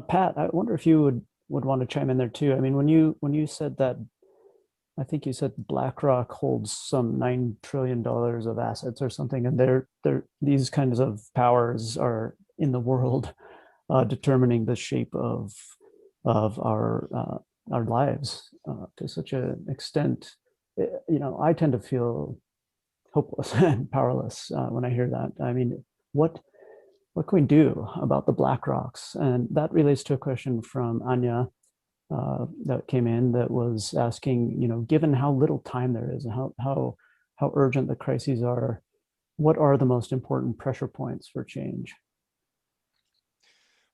Pat, I wonder if you would want to chime in there too. I mean, when you said that, I think you said BlackRock holds some $9 trillion of assets or something, and they're these kinds of powers are in the world determining the shape of our lives to such an extent. I tend to feel hopeless and powerless when I hear that. I mean, what what can we do about the black rocks? And that relates to a question from Anya that came in that was asking, given how little time there is and how urgent the crises are, what are the most important pressure points for change?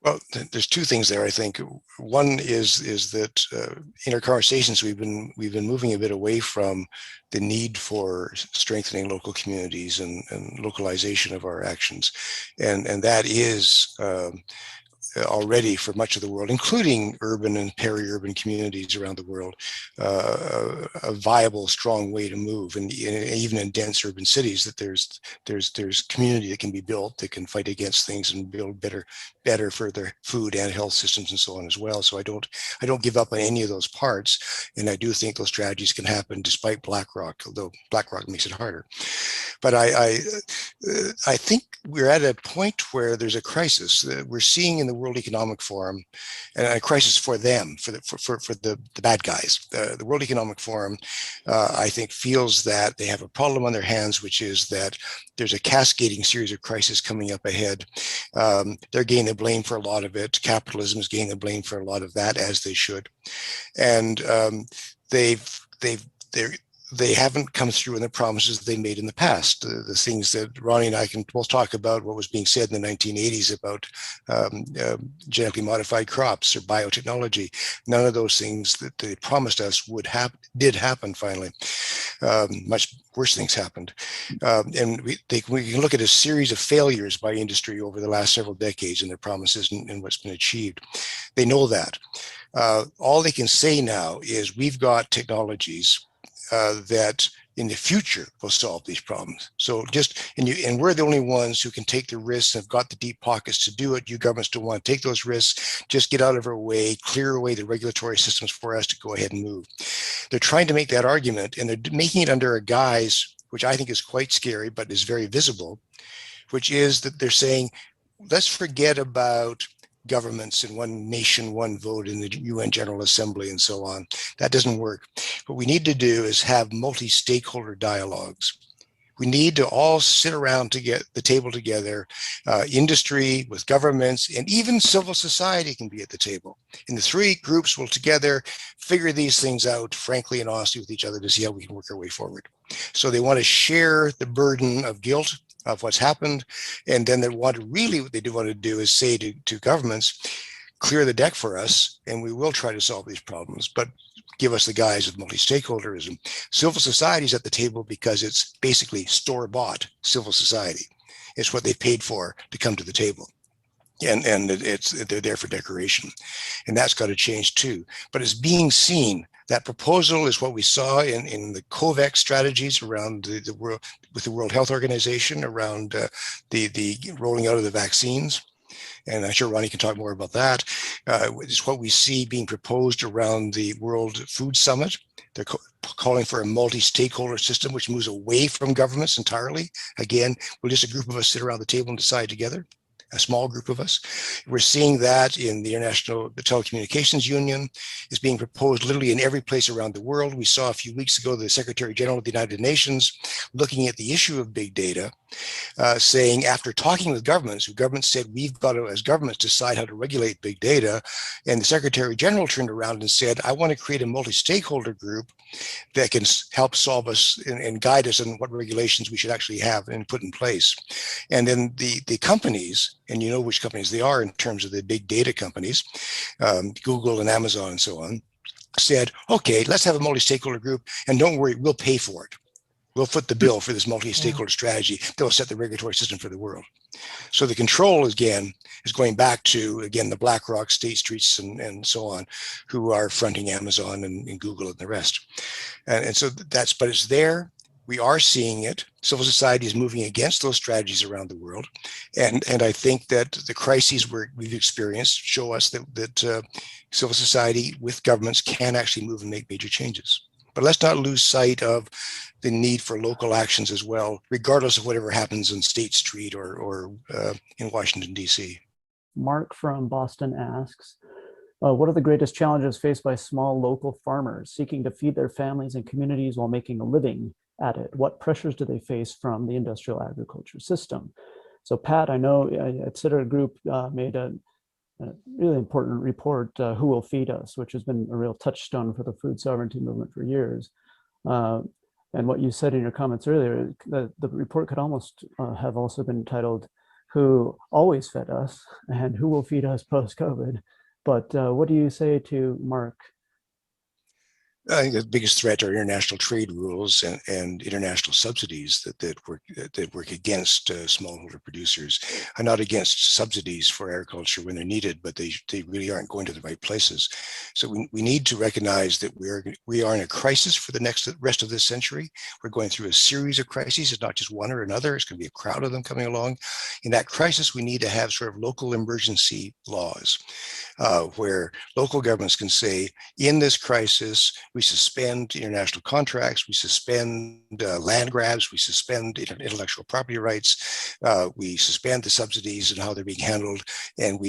Well, there's two things there. I think one is that in our conversations we've been moving a bit away from the need for strengthening local communities and localization of our actions, and that is already for much of the world, including urban and peri-urban communities around the world, a viable, strong way to move. And even in dense urban cities, that there's community that can be built that can fight against things and build better for their food and health systems and so on as well. So I don't give up on any of those parts, and I do think those strategies can happen despite BlackRock, although BlackRock makes it harder. But I think we're at a point where there's a crisis that we're seeing in the World Economic Forum, and a crisis for them, for the bad guys. The World Economic Forum, I think, feels that they have a problem on their hands, which is that there's a cascading series of crises coming up ahead. They're getting the blame for a lot of it. Capitalism is getting the blame for a lot of that, as they should, and they haven't come through in the promises they made in the past. The things that Ronnie and I can both talk about, what was being said in the 1980s about genetically modified crops or biotechnology. None of those things that they promised us did happen finally. Much worse things happened. And we can look at a series of failures by industry over the last several decades and their promises and what's been achieved. They know that. All they can say now is we've got technologies that in the future will solve these problems. So and we're the only ones who can take the risks and have got the deep pockets to do it. You governments don't want to take those risks. Just get out of our way, clear away the regulatory systems for us to go ahead and move. They're trying to make that argument, and they're making it under a guise, which I think is quite scary, but is very visible, which is that they're saying, let's forget about governments and one nation, one vote in the UN General Assembly and so on. That doesn't work. What we need to do is have multi-stakeholder dialogues. We need to all sit around to get the table together, industry with governments, and even civil society can be at the table. And the three groups will together figure these things out, frankly and honestly, with each other to see how we can work our way forward. So they want to share the burden of guilt of what's happened. And then what they do want to do is say to governments, clear the deck for us, and we will try to solve these problems, but give us the guise of multi-stakeholderism. Civil society is at the table because it's basically store-bought civil society. It's what they paid for to come to the table. And they're there for decoration. And that's got to change too. But it's being seen. That proposal is what we saw in the COVAX strategies around the world, with the World Health Organization, around the rolling out of the vaccines. And I'm sure Ronnie can talk more about that. It's what we see being proposed around the World Food Summit. They're calling for a multi-stakeholder system, which moves away from governments entirely. Again, will just a group of us sit around the table and decide together? A small group of us. We're seeing that in the International Telecommunications Union is being proposed literally in every place around the world. We saw a few weeks ago the Secretary General of the United Nations looking at the issue of big data, saying after talking with governments, who governments said we've got to, as governments, decide how to regulate big data. And the Secretary General turned around and said, I want to create a multi-stakeholder group that can help solve us and guide us on what regulations we should actually have and put in place. And then the companies, and you know which companies they are in terms of the big data companies, Google and Amazon and so on, said, okay, let's have a multi-stakeholder group, and don't worry, we'll pay for it. We'll foot the bill for this multi-stakeholder strategy that will set the regulatory system for the world. So the control, again, is going back to, again, the BlackRock, State Streets, and so on, who are fronting Amazon and Google and the rest. And so but it's there. we are seeing it. Civil society is moving against those strategies around the world. And I think that the crises we've experienced show us that civil society with governments can actually move and make major changes. But let's not lose sight of the need for local actions as well, regardless of whatever happens on State Street or in Washington, D.C. Mark from Boston asks, what are the greatest challenges faced by small local farmers seeking to feed their families and communities while making a living at it? What pressures do they face from the industrial agriculture system? So Pat, I know at Sitter Group made a really important report, Who Will Feed Us, which has been a real touchstone for the food sovereignty movement for years. And what you said in your comments earlier, the report could almost have also been titled Who Always Fed Us and Who Will Feed Us Post-COVID. But what do you say to Mark? I think the biggest threat are international trade rules and international subsidies that work against smallholder producers. I'm not against subsidies for agriculture when they're needed, but they really aren't going to the right places. So we need to recognize that we are in a crisis for the rest of this century. We're going through a series of crises. It's not just one or another. It's going to be a crowd of them coming along. In that crisis, we need to have sort of local emergency laws where local governments can say, in this crisis, we suspend international contracts, we suspend land grabs, we suspend intellectual property rights, we suspend the subsidies and how they're being handled, and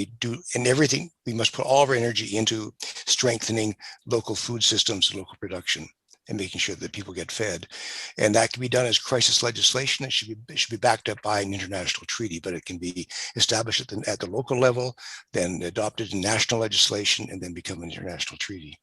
everything. We must put all of our energy into strengthening local food systems and local production and making sure that people get fed. And that can be done as crisis legislation. It should be backed up by an international treaty, but it can be established at the local level, then adopted in national legislation, and then become an international treaty.